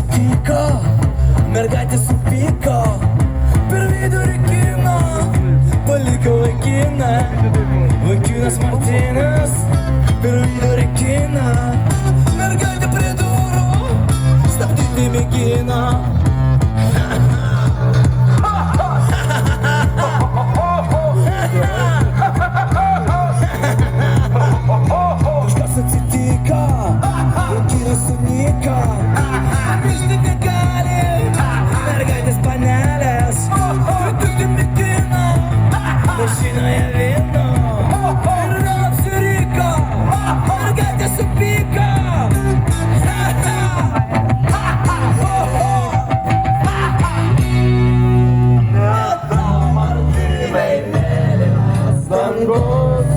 sutiko, mergaitė supyko, per vidurį kino paliko vaikiną, vaikinas Martynas, per vidurį kino, mergaitė prie durų, stabdyti mėgino. Kažkas atsitiko, vaikinas sunyko, grįžti negali, mergaitės panelės, vidurį mėgino, mašinoje vyno, ir vėl apsiriko, mergaitė supyko. Dangus,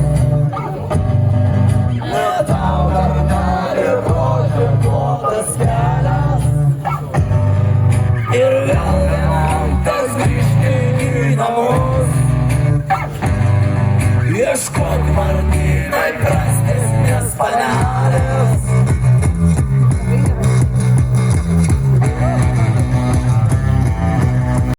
ne tau dar gali rodyti duotas kelias ir vėl